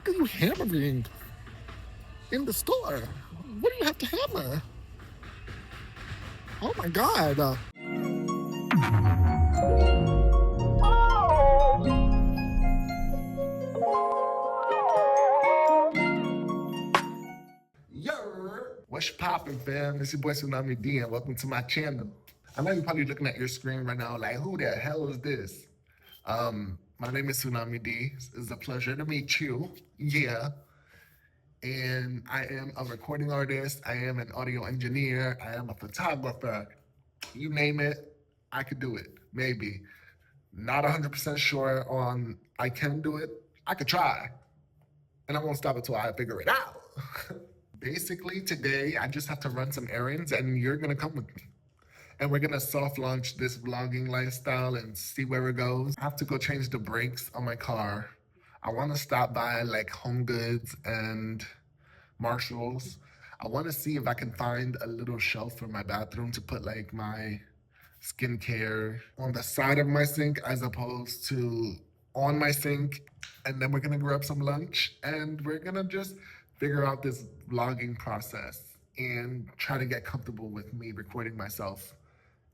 fuck are you hammering in the store? What do you have to hammer? Oh my God. What's poppin', fam? It's your boy Tsunamii D, and welcome to my channel. I know you're probably looking at your screen right now like, who the hell is this? My name is Tsunamii D. It's a pleasure to meet you. Yeah. And I am a recording artist. I am an audio engineer. I am a photographer. You name it, I could do it. Maybe. Not 100% sure on I can do it. I could try. And I won't stop until I figure it out. Basically, today, I just have to run some errands and you're going to come with me. And we're going to soft launch this vlogging lifestyle and see where it goes. I have to go change the brakes on my car. I want to stop by like Home Goods and Marshalls. I want to see if I can find a little shelf for my bathroom to put like my skincare on the side of my sink as opposed to on my sink. And then we're going to grab some lunch and we're going to just figure out this vlogging process and try to get comfortable with me recording myself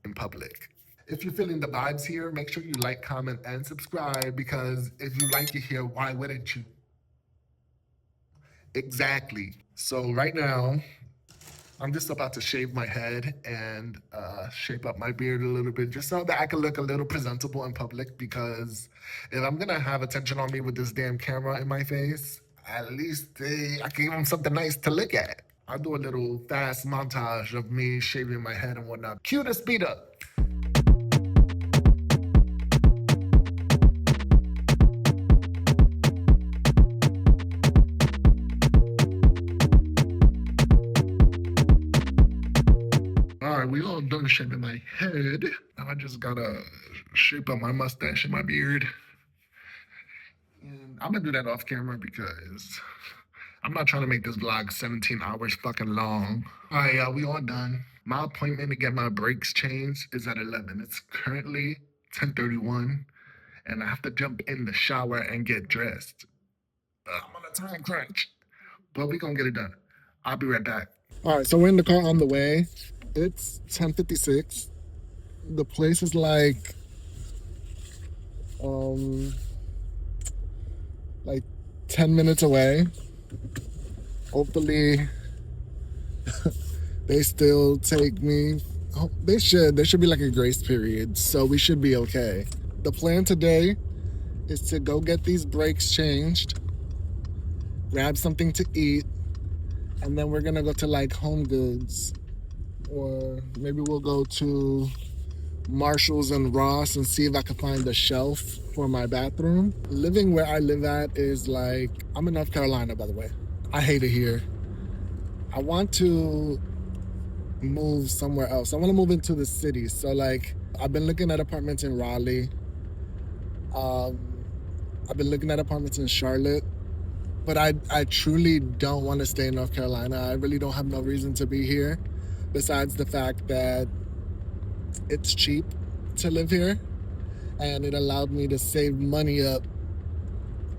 in public. If you're feeling the vibes here, make sure you like, comment, and subscribe, because if you like it here, why wouldn't you? Exactly. So right now, I'm just about to shave my head and shape up my beard a little bit just so that I can look a little presentable in public, because if I'm gonna have attention on me with this damn camera in my face, at least I can give them something nice to look at. I'll do a little fast montage of me shaving my head and whatnot. Cue the speed up. All right, we all done shaving my head. Now I just gotta shape up my mustache and my beard. And I'm gonna do that off camera because I'm not trying to make this vlog 17 hours fucking long. All right, y'all, we all done. My appointment to get my brakes changed is at 11. It's currently 10:31, and I have to jump in the shower and get dressed. I'm on a time crunch, but we gonna get it done. I'll be right back. All right, so we're in the car on the way. It's 10:56. The place is like 10 minutes away. Hopefully they still take me. Oh, they should. There should be like a grace period, so we should be okay. The plan today is to go get these brakes changed, grab something to eat, and then we're gonna go to like Home Goods, or maybe we'll go to Marshalls and Ross and see if I can find a shelf for my bathroom. Living where I live at is like, I'm in North Carolina, by the way. I hate it here. I want to move somewhere else. I want to move into the city. So like, I've been looking at apartments in Raleigh. I've been looking at apartments in Charlotte, but I truly don't want to stay in North Carolina. I really don't have no reason to be here besides the fact that it's cheap to live here and it allowed me to save money up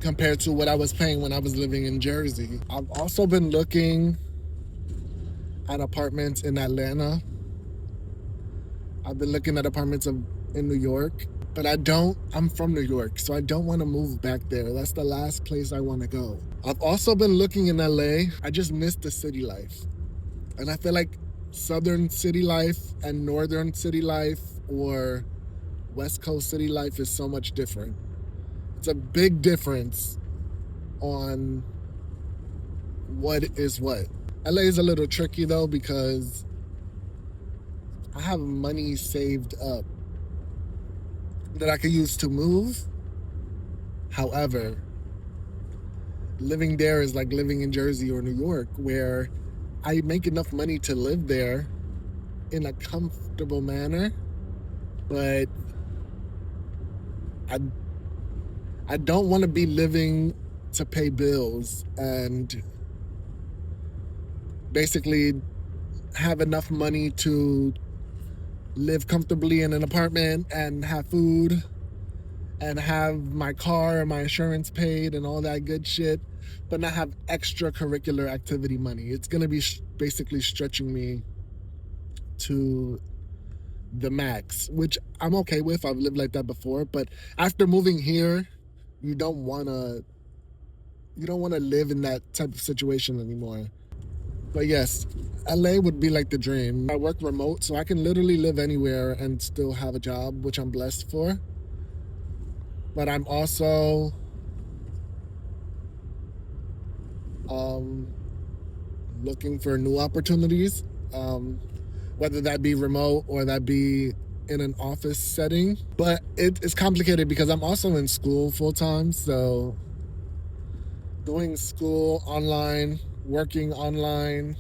compared to what I was paying when I was living in Jersey. I've also been looking at apartments in Atlanta. I've been looking at apartments in New York, but I'm from New York, so I don't want to move back there. That's the last place I want to go. I've also been looking in LA. I just miss the city life. And I feel like Southern city life and Northern city life or West Coast city life is so much different. It's a big difference on what is what. LA is a little tricky though because I have money saved up that I could use to move. However, living there is like living in Jersey or New York, where I make enough money to live there in a comfortable manner, but I don't want to be living to pay bills and basically have enough money to live comfortably in an apartment and have food and have my car and my insurance paid and all that good shit, but not have extracurricular activity money. It's going to be basically stretching me to the max, which I'm okay with. I've lived like that before, but after moving here, you don't want to live in that type of situation anymore. But yes, LA would be like the dream. I work remote, so I can literally live anywhere and still have a job, which I'm blessed for. But I'm also looking for new opportunities, whether that be remote or that be in an office setting. But it's complicated because I'm also in school full time, so doing school online, working online,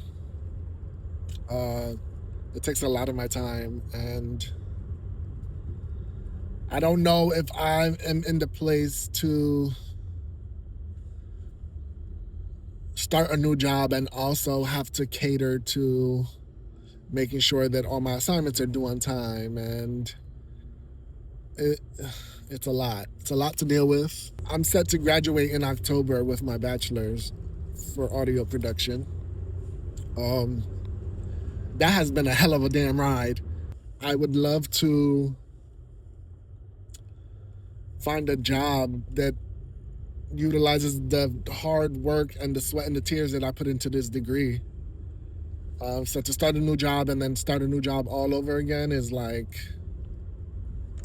it takes a lot of my time, and I don't know if I am in the place to start a new job and also have to cater to making sure that all my assignments are due on time, and it's a lot. It's a lot to deal with. I'm set to graduate in October with my bachelor's for audio production. That has been a hell of a damn ride. I would love to find a job that utilizes the hard work and the sweat and the tears that I put into this degree. So to start a new job and then start a new job all over again is like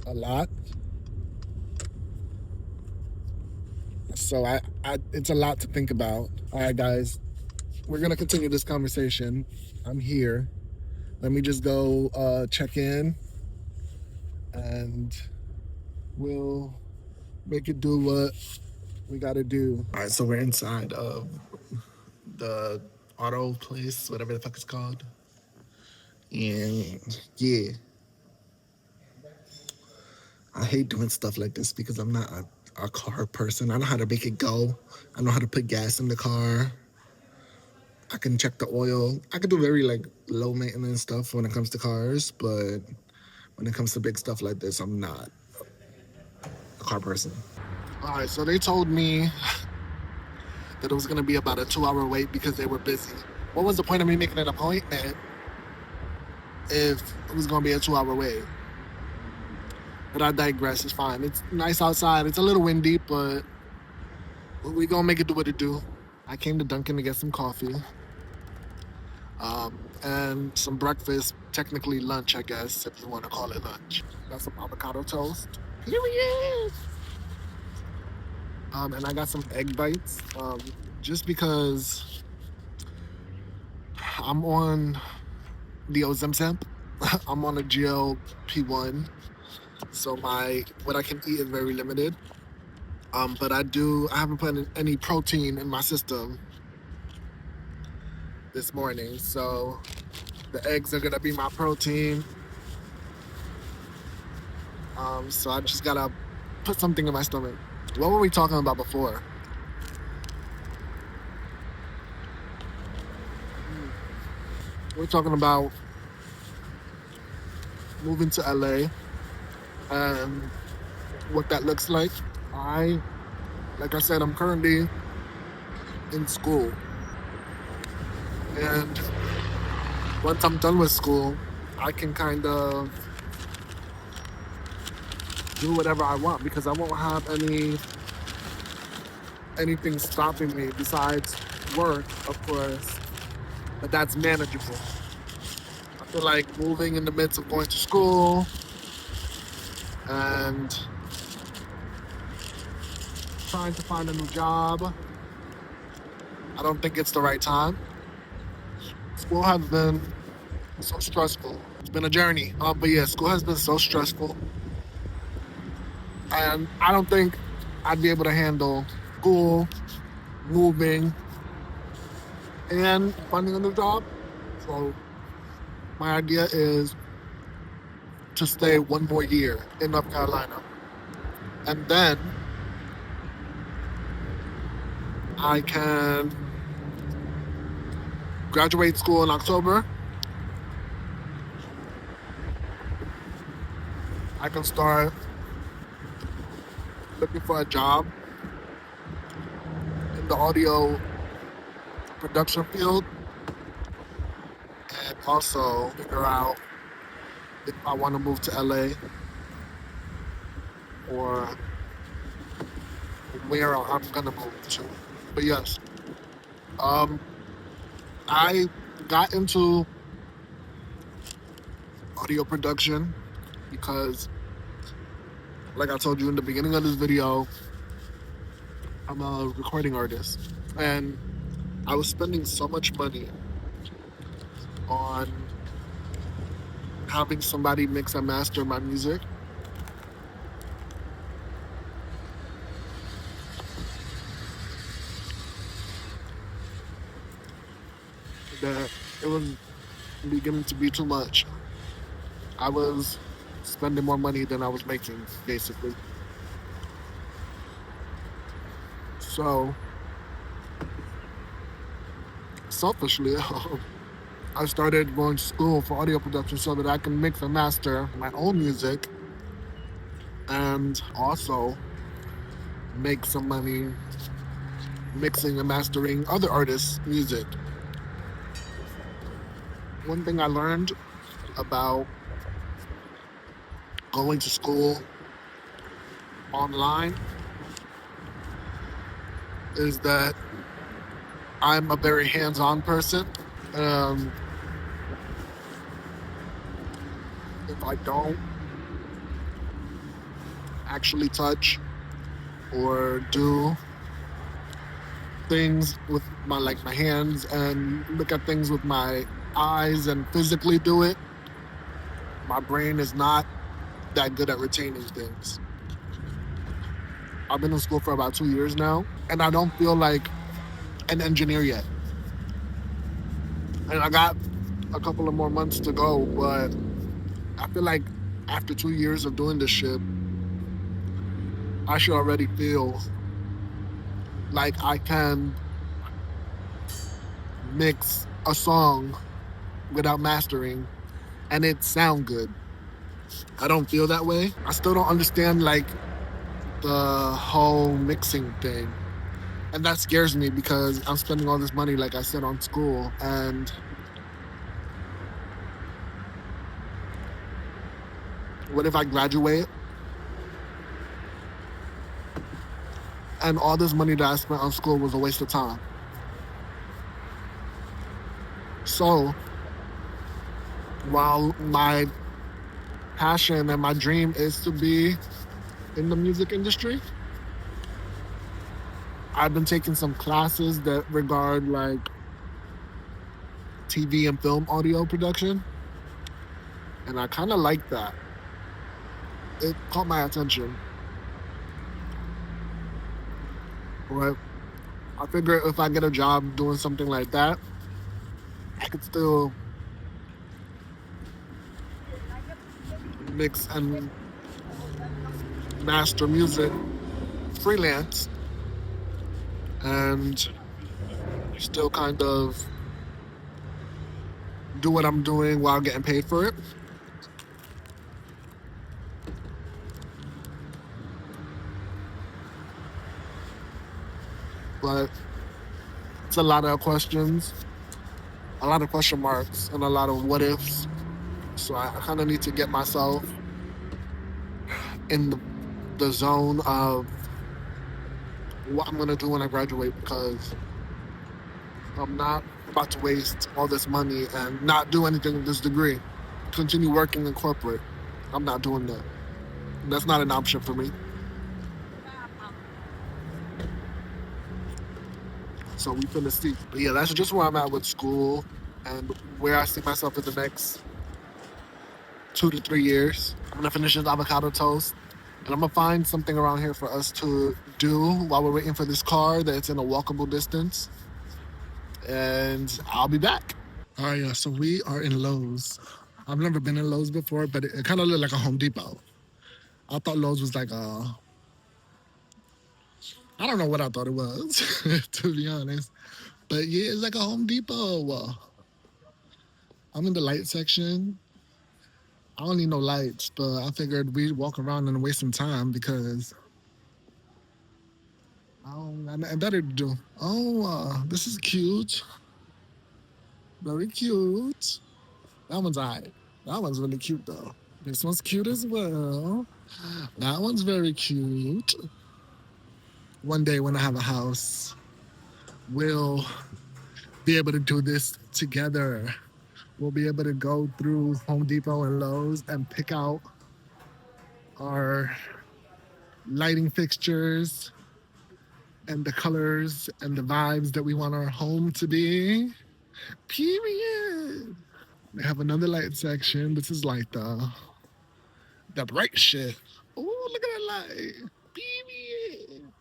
a lot. So it's a lot to think about. All right, guys, we're gonna continue this conversation. I'm here. Let me just go check in, and we'll make it do what we gotta do. All right, so we're inside of the auto place, whatever the fuck it's called. And yeah, I hate doing stuff like this because I'm not a car person. I know how to make it go. I know how to put gas in the car. I can check the oil. I can do very like low maintenance stuff when it comes to cars, but when it comes to big stuff like this, I'm not a car person. All right, so they told me that it was going to be about a 2-hour wait because they were busy. What was the point of me making an appointment if it was going to be a 2-hour wait? But I digress. It's fine. It's nice outside. It's a little windy, but we're going to make it do what it do. I came to Dunkin' to get some coffee and some breakfast, technically lunch, I guess, if you want to call it lunch. Got some avocado toast. Period. And I got some egg bites just because I'm on the Ozempic. I'm on a GLP-1, so what I can eat is very limited. But I haven't put any protein in my system this morning, so the eggs are gonna be my protein. So I just gotta put something in my stomach. What were we talking about before? We're talking about moving to LA and what that looks like. Like I said, I'm currently in school. And once I'm done with school, I can kind of do whatever I want because I won't have anything stopping me besides work, of course, but that's manageable. I feel like moving in the midst of going to school and trying to find a new job, I don't think it's the right time. School has been so stressful. It's been a journey. But yeah, school has been so stressful. And I don't think I'd be able to handle school, moving, and finding a new job. So my idea is to stay one more year in North Carolina. And then I can graduate school in October. I can start looking for a job in in the audio production field and also figure out if I want to move to LA or where I'm gonna move to. But yes, um, I got into audio production because, like I told you in the beginning of this video, I'm a recording artist, and I was spending so much money on having somebody mix and master my music that it was beginning to be too much. I was spending more money than I was making, basically. So, selfishly, I started going to school for audio production so that I can mix and master my own music and also make some money mixing and mastering other artists' music. One thing I learned about going to school online is that I'm a very hands-on person. Um, if I don't actually touch or do things with my hands and look at things with my eyes and physically do it, my brain is not that good at retaining things. I've been in school for about 2 years now, and I don't feel like an engineer yet. And I got a couple of more months to go, but I feel like after 2 years of doing this shit, I should already feel like I can mix a song without mastering and it sound good. I don't feel that way. I still don't understand like the whole mixing thing. And that scares me because I'm spending all this money, like I said, on school. And what if I graduate and all this money that I spent on school was a waste of time? So while my passion and my dream is to be in the music industry, I've been taking some classes that regard like TV and film audio production, and I kind of like that. It caught my attention. But I figure if I get a job doing something like that, I could still mix and master music freelance and still kind of do what I'm doing while getting paid for it. But it's a lot of questions, a lot of question marks, and a lot of what ifs. So I kind of need to get myself in the zone of what I'm going to do when I graduate because I'm not about to waste all this money and not do anything with this degree. Continue working in corporate. I'm not doing that. That's not an option for me. So we finna see. But yeah, that's just where I'm at with school and where I see myself in the next 2 to 3 years. I'm gonna finish this avocado toast and I'm gonna find something around here for us to do while we're waiting for this car that's in a walkable distance. And I'll be back. All right, yeah, so we are in Lowe's. I've never been in Lowe's before, but it kind of looked like a Home Depot. I thought Lowe's was like a, I don't know what I thought it was, to be honest. But yeah, it's like a Home Depot. I'm in the light section. I don't need no lights, but I figured we'd walk around and waste some time because Oh, I better do. Oh, this is cute. Very cute. That one's alright. That one's really cute though. This one's cute as well. That one's very cute. One day when I have a house, we'll be able to do this together. We'll be able to go through Home Depot and Lowe's and pick out our lighting fixtures and the colors and the vibes that we want our home to be. Period. They have another light section. This is like the bright shit. Oh, look at that light. Period.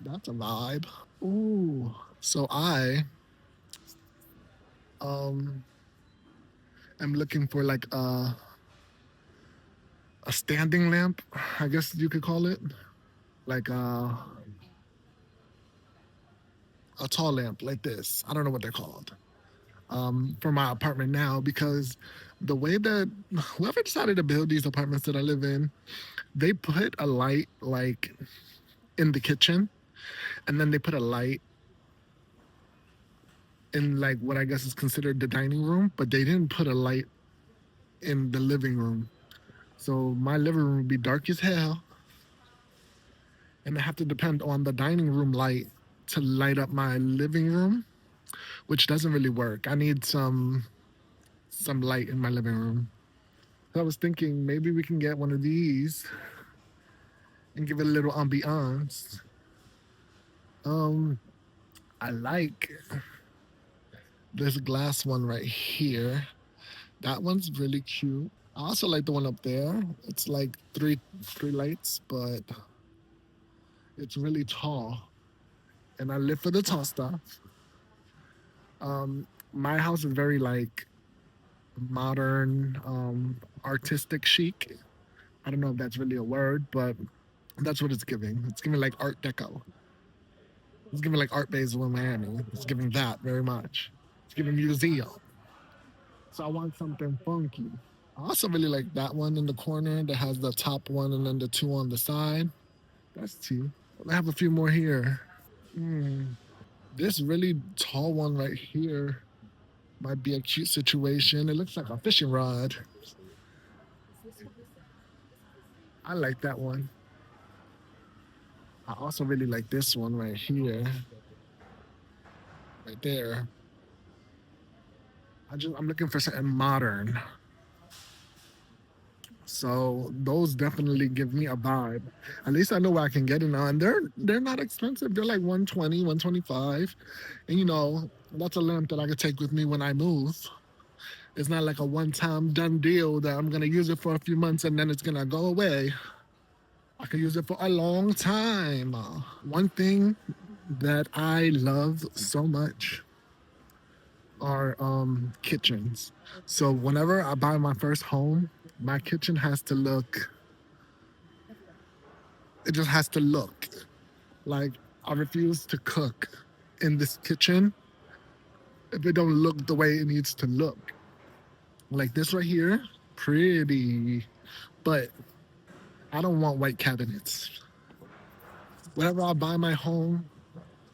That's a vibe. Ooh. So I um am looking for like a standing lamp, I guess you could call it. Like a tall lamp like this. I don't know what they're called. For my apartment now because the way that whoever decided to build these apartments that I live in, they put a light like in the kitchen and then they put a light in like what I guess is considered the dining room, but they didn't put a light in the living room. So my living room would be dark as hell and I have to depend on the dining room light to light up my living room, which doesn't really work. I need some light in my living room. So I was thinking maybe we can get one of these and give it a little ambiance. Um, I like this glass one right here. That one's really cute. I also like the one up there. It's like three lights, but it's really tall. And I live for the tall stuff. My house is very like modern, artistic chic. I don't know if that's really a word, but that's what it's giving. It's giving like Art Deco. It's giving like Art Basel in Miami. It's giving that very much. It's giving museum. So I want something funky. I also really like that one in the corner that has the top one and then the two on the side. That's two. I have a few more here. Hmm. This really tall one right here might be a cute situation. It looks like a fishing rod. I like that one. I also really like this one right here, right there. I'm looking for something modern. So those definitely give me a vibe. At least I know where I can get it on. They're not expensive. They're like 120, 125. And that's a lamp that I could take with me when I move. It's not like a one-time done deal that I'm gonna use it for a few months and then it's gonna go away. I can use it for a long time. One thing that I love so much are kitchens. So whenever I buy my first home, my kitchen has to look. It just has to look like I refuse to cook in this kitchen if it don't look the way it needs to look. Like this right here, pretty, but I don't want white cabinets. Whenever I buy my home,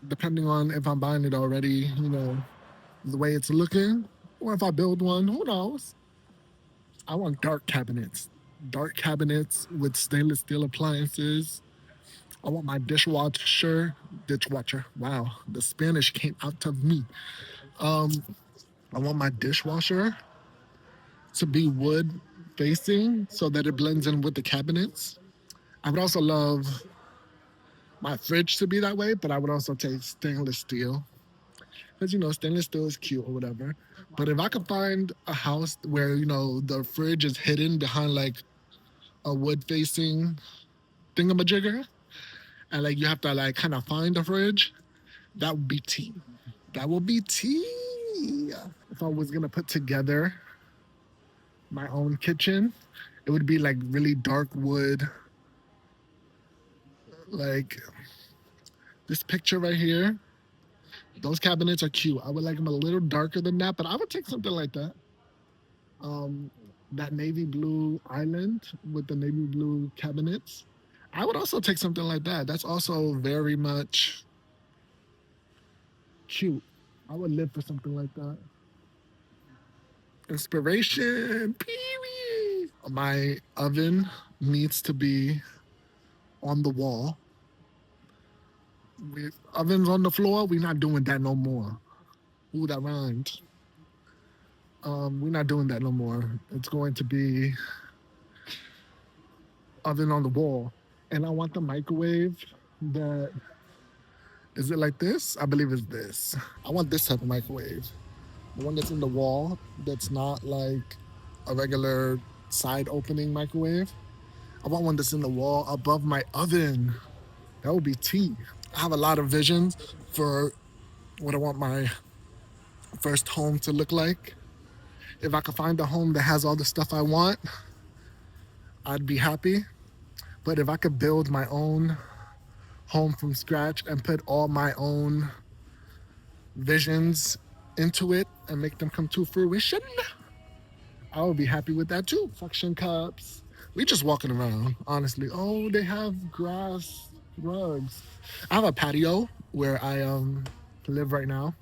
depending on if I'm buying it already, the way it's looking, or if I build one, who knows? I want dark cabinets with stainless steel appliances. I want my dishwasher. Wow, the Spanish came out of me. Um, I want my dishwasher to be wood facing so that it blends in with the cabinets. I would also love my fridge to be that way, but I would also take stainless steel because stainless steel is cute or whatever. But if I could find a house where the fridge is hidden behind like a wood facing thingamajigger, and like you have to like kind of find the fridge, that would be tea. That would be tea. If I was gonna put together my own kitchen, it would be like really dark wood. Like this picture right here, those cabinets are cute. I would like them a little darker than that, but I would take something like that. Um, that navy blue island with the navy blue cabinets. I would also take something like that. That's also very much cute. I would live for something like that. Inspiration. Pee-wee. My oven needs to be on the wall. Ovens on the floor, we're not doing that no more. Ooh, that rhymed. We're not doing that no more. It's going to be oven on the wall. And I want the microwave that is it like this? I believe it's this. I want this type of microwave. The one that's in the wall that's not like a regular side opening microwave. I want one that's in the wall above my oven. That would be tea. I have a lot of visions for what I want my first home to look like. If I could find a home that has all the stuff I want, I'd be happy. But if I could build my own home from scratch and put all my own visions into it and make them come to fruition, I would be happy with that too. Suction cups. We just walking around, honestly. Oh, they have grass rugs. I have a patio where I live right now.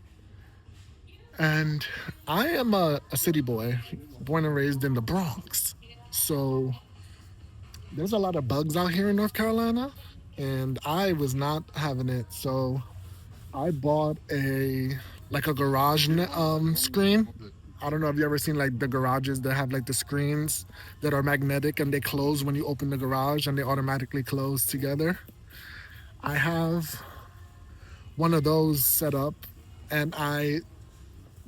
And I am a city boy, born and raised in the Bronx. So there's a lot of bugs out here in North Carolina, and I was not having it. So I bought a garage screen. I don't know if you ever seen like the garages that have like the screens that are magnetic and they close when you open the garage and they automatically close together. I have one of those set up, and I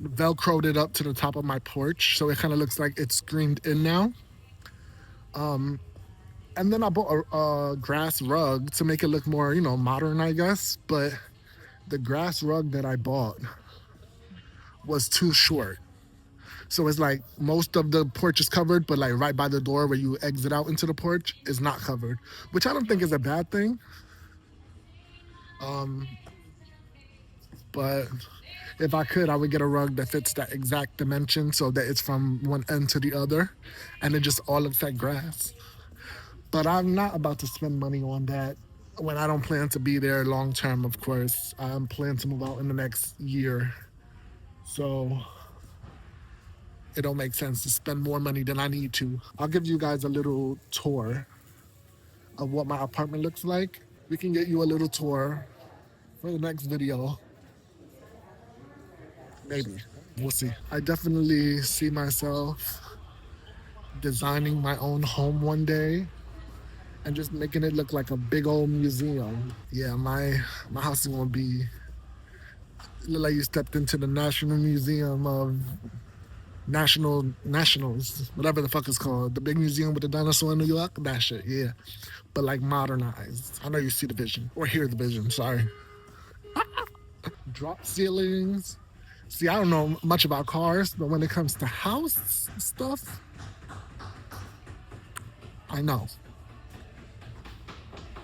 velcroed it up to the top of my porch so it kind of looks like it's screened in now. And then I bought a grass rug to make it look more, modern, I guess. But the grass rug that I bought was too short. So it's like most of the porch is covered, but like right by the door where you exit out into the porch is not covered, which I don't think is a bad thing. But if I could, I would get a rug that fits that exact dimension so that it's from one end to the other and it just all looks like grass. But I'm not about to spend money on that when I don't plan to be there long term, of course. I'm planning to move out in the next year. So it don't make sense to spend more money than I need to. I'll give you guys a little tour of what my apartment looks like. We can get you a little tour for the next video. Maybe. We'll see. I definitely see myself designing my own home one day and just making it look like a big old museum. Yeah, my house is gonna be look like you stepped into the National Museum of Nationals, whatever the fuck it's called. The big museum with the dinosaur in New York, that shit, yeah. But like modernized. I know you see the vision. Or hear the vision, sorry. Drop ceilings. See, I don't know much about cars, but when it comes to house stuff, I know.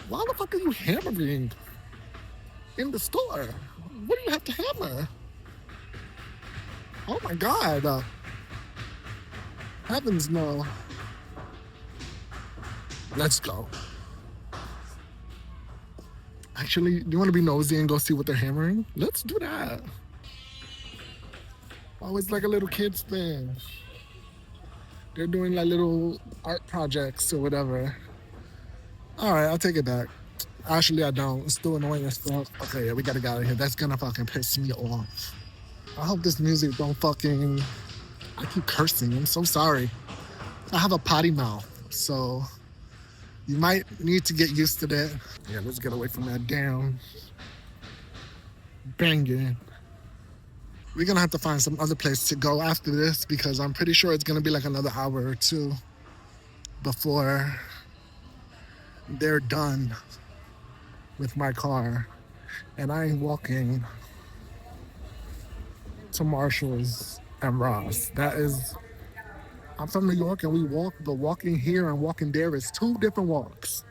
Why the fuck are you hammering in the store? What do you have to hammer? Oh my god. Heavens no. Let's go. Actually, do you want to be nosy and go see what they're hammering? Let's do that. Oh, it's like a little kid's thing. They're doing like little art projects or whatever. All right, I'll take it back. Actually, I don't. It's still annoying as fuck. Okay, yeah, we gotta get out of here. That's gonna fucking piss me off. I hope this music don't fucking. I keep cursing. I'm so sorry. I have a potty mouth, so you might need to get used to that. Yeah, let's get away from that damn banging. We're gonna have to find some other place to go after this because I'm pretty sure it's gonna be like another hour or two before they're done with my car. And I ain't walking to Marshall's and Ross. I'm from New York and we walk, but walking here and walking there is two different walks.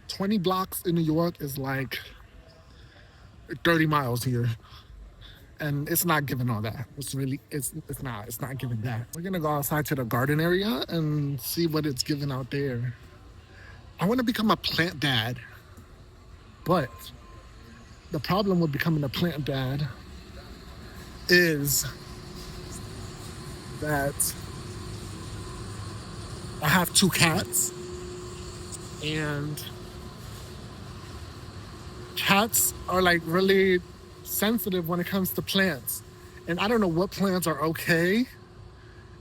20 blocks in New York is like 30 miles here. And it's not giving all that. It's not giving that. We're gonna go outside to the garden area and see what it's giving out there. I want to become a plant dad, but the problem with becoming a plant dad is that I have two cats, and cats are like really sensitive when it comes to plants. And I don't know what plants are okay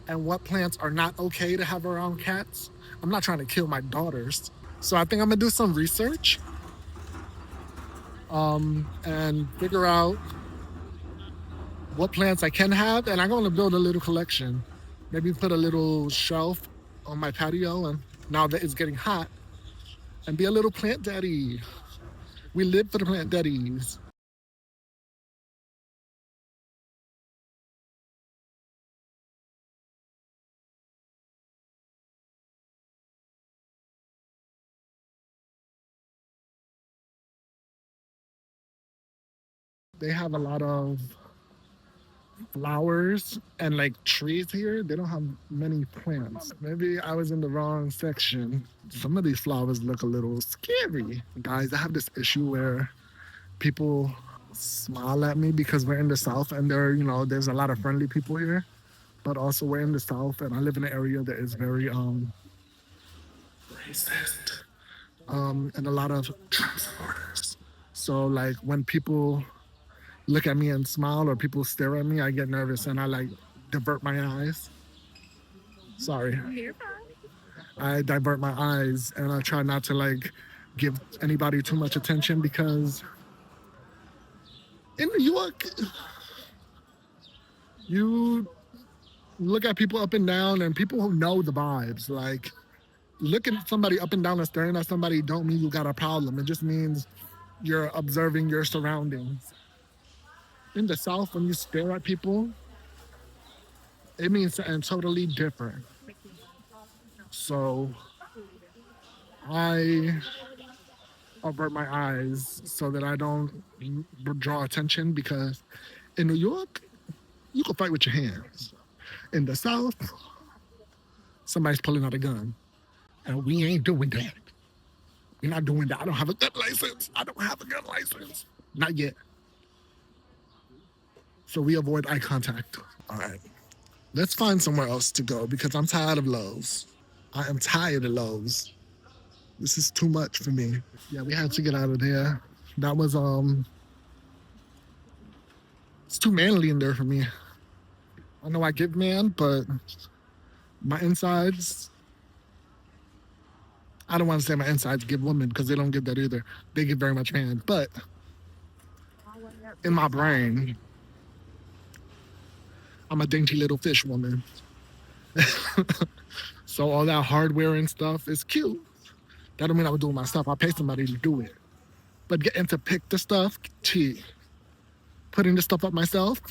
and what plants are not okay to have around cats. I'm not trying to kill my daughters. So I think I'm gonna do some research and figure out what plants I can have. And I'm gonna build a little collection. Maybe put a little shelf on my patio, and now that it's getting hot, and be a little plant daddy. We live for the plant daddies. They have a lot of flowers and like trees here. They don't have many plants. Maybe I was in the wrong section. Some of these flowers look a little scary. Guys, I have this issue where people smile at me because we're in the South, and there's a lot of friendly people here. But also we're in the South, and I live in an area that is very racist. And a lot of transporters. So like when people look at me and smile, or people stare at me, I get nervous and I like divert my eyes. Sorry. I divert my eyes and I try not to like give anybody too much attention, because in New York, you look at people up and down, and people who know the vibes, like looking at somebody up and down and staring at somebody don't mean you got a problem. It just means you're observing your surroundings. In the South, when you stare at people, it means something totally different. So I avert my eyes so that I don't draw attention, because in New York, you can fight with your hands. In the South, somebody's pulling out a gun. And we ain't doing that. We're not doing that. I don't have a gun license. I don't have a gun license. Not yet. So we avoid eye contact. All right. Let's find somewhere else to go, because I'm tired of Lowe's. I am tired of Lowe's. This is too much for me. Yeah, we had to get out of there. That was it's too manly in there for me. I know I give man, but my insides, I don't want to say my insides give women, because they don't give that either. They give very much man. But in my brain, I'm a dainty little fish woman. So all that hardware and stuff is cute. That don't mean I would do it myself. I pay somebody to do it. But getting to pick the stuff, T. Putting the stuff up myself,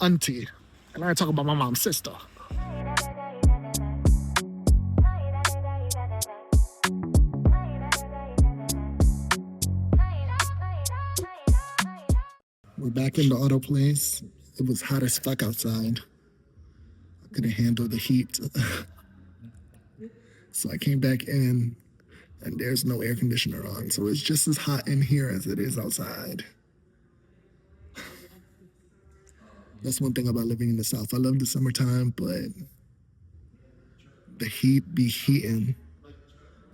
auntie. And I talk about my mom's sister. We're back in the auto place. It was hot as fuck outside. I couldn't handle the heat. So I came back in, and there's no air conditioner on. So it's just as hot in here as it is outside. That's one thing about living in the South. I love the summertime, but the heat be heating.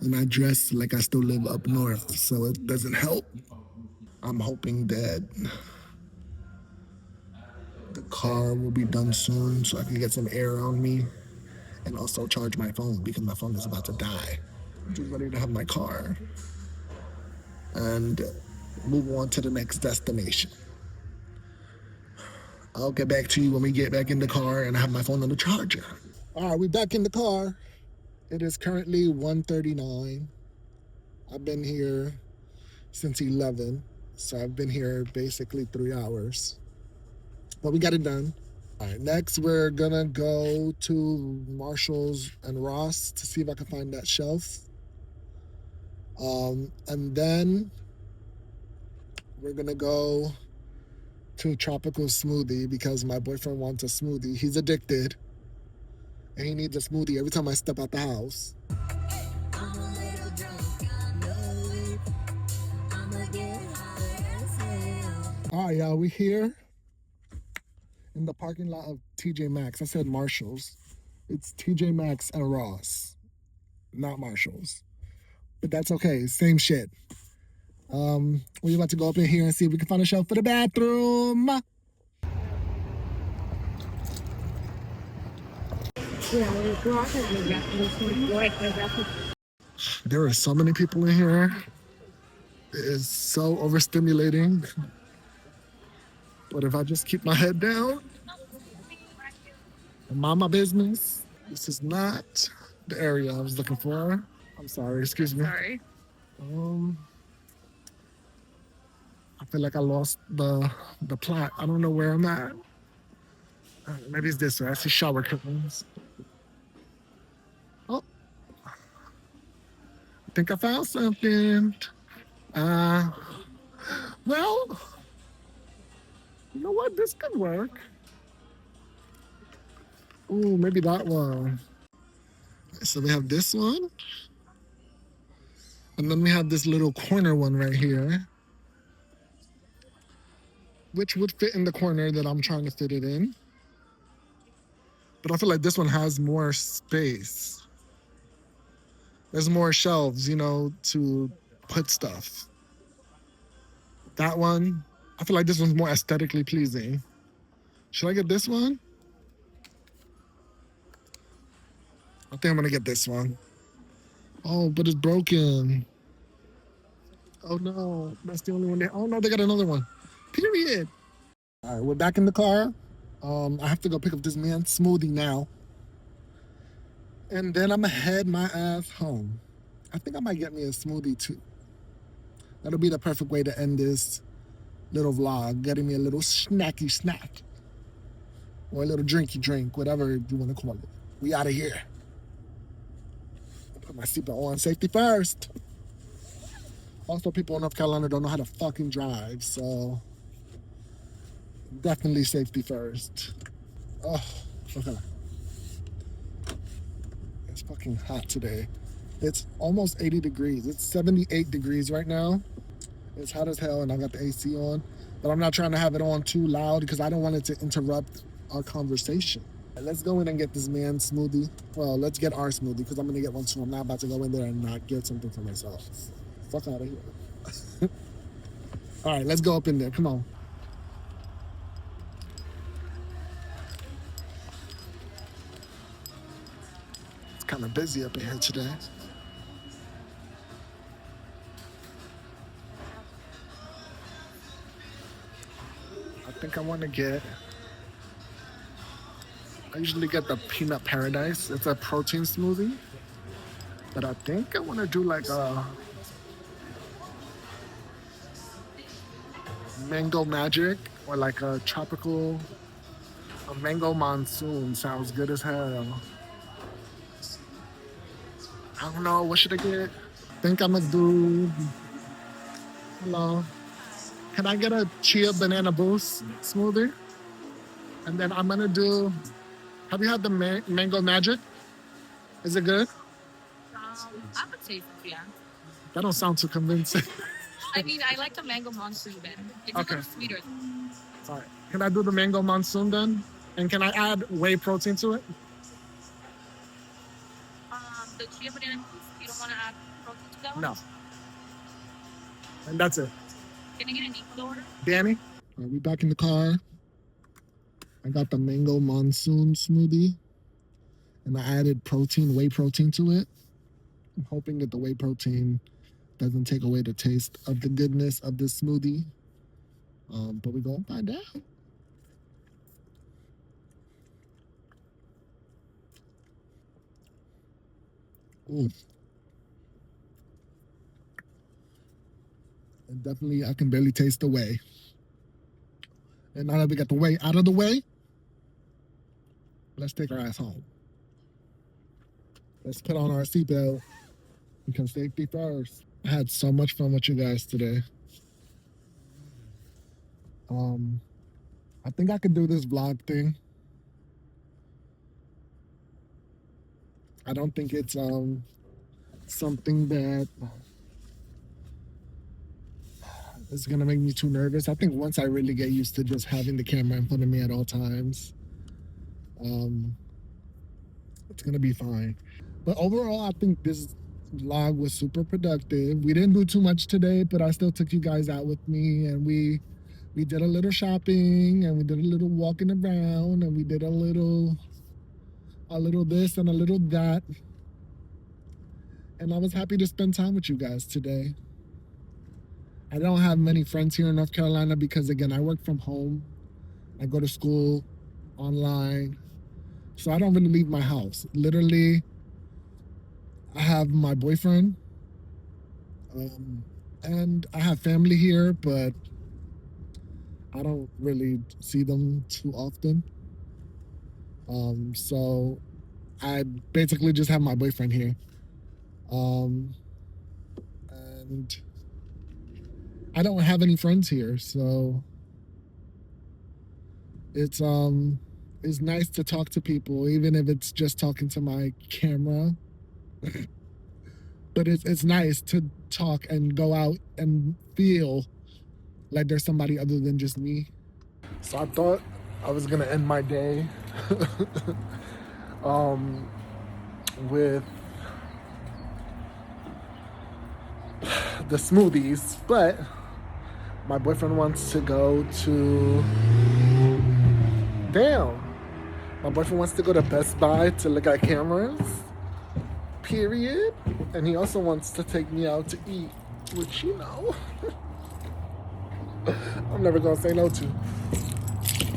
And I dress like I still live up north, so it doesn't help. I'm hoping that the car will be done soon so I can get some air on me, and also charge my phone, because my phone is about to die. I'm just ready to have my car and move on to the next destination. I'll get back to you when we get back in the car and I have my phone on the charger. All right, we're back in the car. It is currently 1:39. I've been here since 11, so I've been here basically 3 hours. But we got it done. All right, next we're gonna go to Marshall's and Ross to see if I can find that shelf. And then we're gonna go to Tropical Smoothie, because my boyfriend wants a smoothie. He's addicted, and he needs a smoothie every time I step out the house. All right, y'all, we here in the parking lot of TJ Maxx. I said Marshalls. It's TJ Maxx and Ross, not Marshalls. But that's okay, same shit. We're about to go up in here and see if we can find a shelf for the bathroom. There are so many people in here. It is so overstimulating. But if I just keep my head down and mind my business, this is not the area I was looking for. I'm sorry, excuse me. Sorry. I feel like I lost the plot. I don't know where I'm at. Maybe it's this way. I see shower curtains. Oh, I think I found something. Well, you know what? This could work. Ooh, maybe that one. So we have this one. And then we have this little corner one right here, which would fit in the corner that I'm trying to fit it in. But I feel like this one has more space. There's more shelves, you know, to put stuff. That one, I feel like this one's more aesthetically pleasing. Should I get this one? I think I'm gonna get this one. Oh, but it's broken. Oh no, that's the only one there. Oh no, they got another one. Period. All right, we're back in the car. I have to go pick up this man's smoothie now. And then I'm gonna head my ass home. I think I might get me a smoothie too. That'll be the perfect way to end this little vlog, getting me a little snacky snack. Or a little drinky drink, whatever you wanna call it. We out of here. Put my seatbelt on, safety first. Also, people in North Carolina don't know how to fucking drive, so definitely safety first. Oh, okay. It's fucking hot today. It's almost 80 degrees. It's 78 degrees right now. It's hot as hell and I got the AC on, but I'm not trying to have it on too loud because I don't want it to interrupt our conversation. Let's go in and get this man's smoothie. Well, let's get our smoothie because I'm gonna get one too. I'm not about to go in there and not get something for myself. Fuck out of here. All right, let's go up in there. Come on. It's kind of busy up in here today. I think I want to get. I usually get the peanut paradise. It's a protein smoothie. But I think I want to do like a mango magic or like a tropical, a mango monsoon. Sounds good as hell. I don't know. What should I get? I think I'm going to do. Hello. Can I get a chia banana boost smoothie? And then I'm going to do. Have you had the mango magic? Is it good? I would say so, yeah. That don't sound too convincing. I mean, I like the mango monsoon then. It's a Okay. little sweeter. All right. Can I do the mango monsoon then? And can I add whey protein to it? The chia banana, you don't want to add protein to that one? No. And that's it. Can I get an equal order? Danny? All right, we back in the car. I got the mango monsoon smoothie. And I added protein, whey protein to it. I'm hoping that the whey protein doesn't take away the taste of the goodness of this smoothie. But we're going to find out. Ooh. And definitely, I can barely taste the whey. And now that we got the whey out of the way, let's take our ass home. Let's put on our seatbelt because safety first. I had so much fun with you guys today. I think I could do this vlog thing. I don't think it's something that is gonna make me too nervous. I think once I really get used to just having the camera in front of me at all times, um, it's gonna be fine. But overall, I think this vlog was super productive. We didn't do too much today, but I still took you guys out with me, and we did a little shopping, and we did a little walking around, and we did a little this and a little that. And I was happy to spend time with you guys today. I don't have many friends here in North Carolina because, again, I work from home. I go to school online. So I don't really leave my house. Literally, I have my boyfriend, and I have family here, but I don't really see them too often. So I basically just have my boyfriend here. And I don't have any friends here, so it's nice to talk to people, even if it's just talking to my camera. But it's nice to talk and go out and feel like there's somebody other than just me. So I thought I was gonna end my day with the smoothies, but my boyfriend wants to go to my boyfriend wants to go to Best Buy to look at cameras, period. And he also wants to take me out to eat, which, you know, I'm never gonna say no to.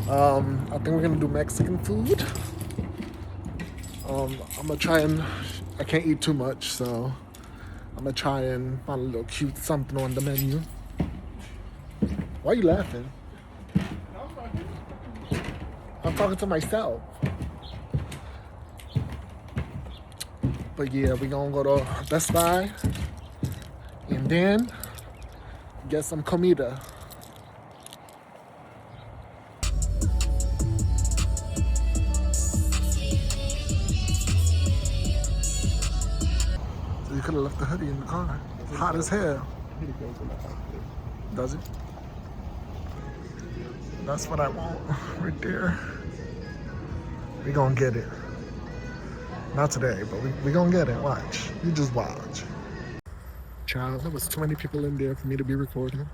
I think we're gonna do Mexican food. I'm gonna try and, I can't eat too much, so I'm gonna try and find a little cute something on the menu. Why are you laughing? I'm talking to myself. But yeah, we gonna go to Best Buy and then get some comida. So you could have left the hoodie in the car. Hot as hell. Does it? That's what I want right there. We gonna get it. Not today, but we gonna get it. Watch. You just watch. Child, there was too many people in there for me to be recording.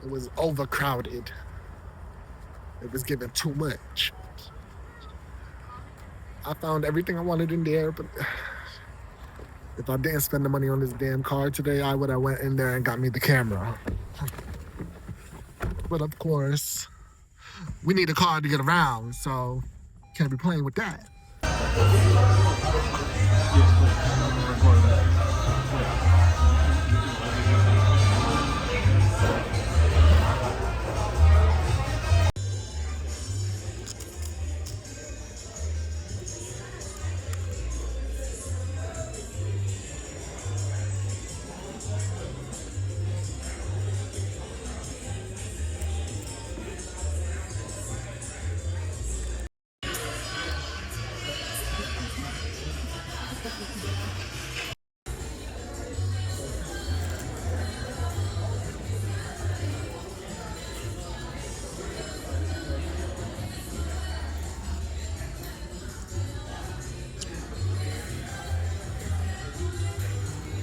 It was overcrowded. It was given too much. I found everything I wanted in there, but if I didn't spend the money on this damn car today, I would have went in there and got me the camera. But of course, we need a car to get around, so can't be playing with that.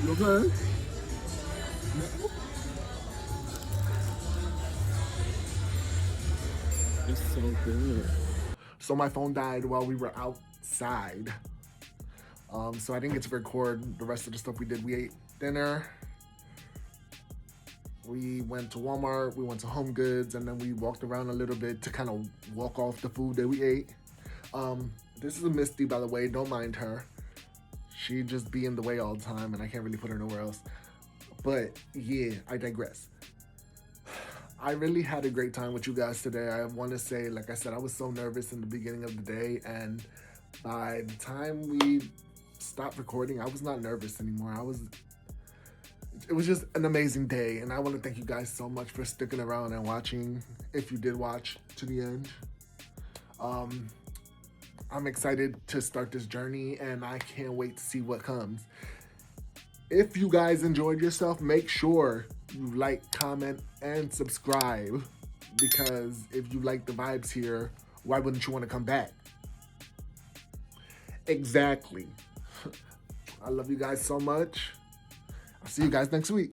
You okay? It's so good. So my phone died while we were outside. So I didn't get to record the rest of the stuff we did. We ate dinner. We went to Walmart, we went to Home Goods, and then we walked around a little bit to kind of walk off the food that we ate. This is a Misty, by the way, don't mind her. She just be in the way all the time, and I can't really put her nowhere else. But yeah, I digress. I really had a great time with you guys today. I want to say, like I said, I was so nervous in the beginning of the day, and by the time we stopped recording, I was not nervous anymore. It was just an amazing day, and I want to thank you guys so much for sticking around and watching, if you did watch to the end. I'm excited to start this journey, and I can't wait to see what comes. If you guys enjoyed yourself, make sure you like, comment, and subscribe, because if you like the vibes here, why wouldn't you want to come back? Exactly. I love you guys so much. I'll see you guys next week.